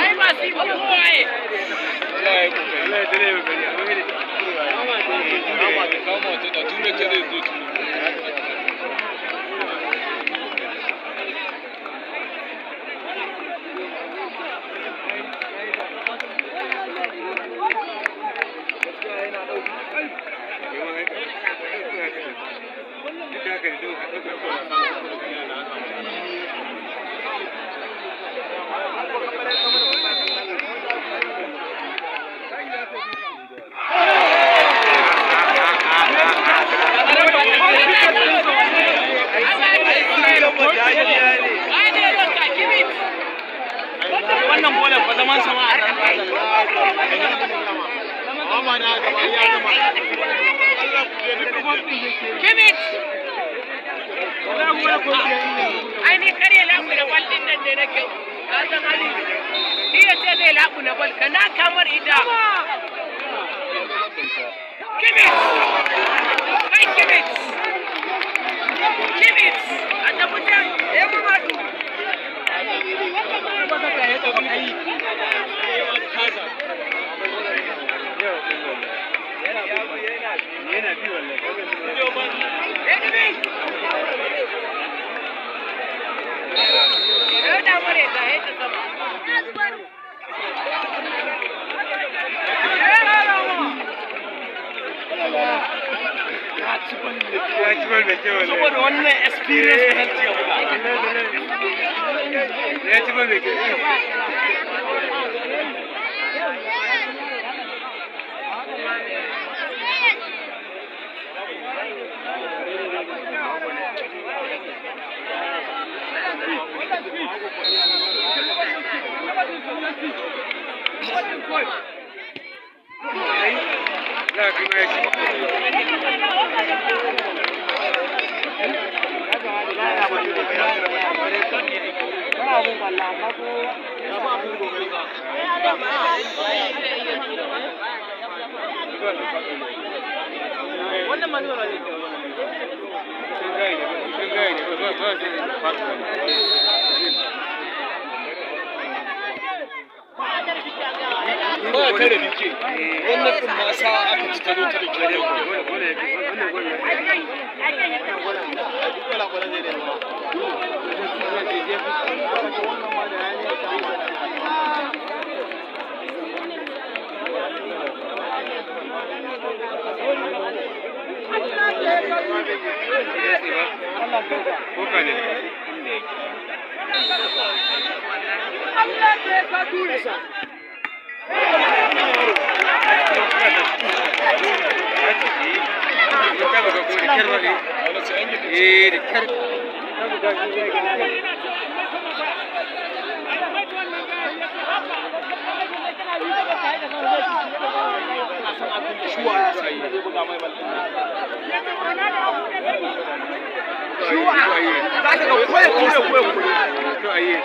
ai masu yi ba kowaye wannan bolan fa zaman sama a nan Kimit ai ni kare labu da bal din nan ne nake ka san hali ni yace zai labu na bal kana kamar ida Kimit kai Kimit a tabbata eh Mamadu yana bi saboda wannan experience na ciya ya ci bane ke wannan manuwa ne ba ta da dike wannan din ma sa aka ci ta zo ta dike Aye.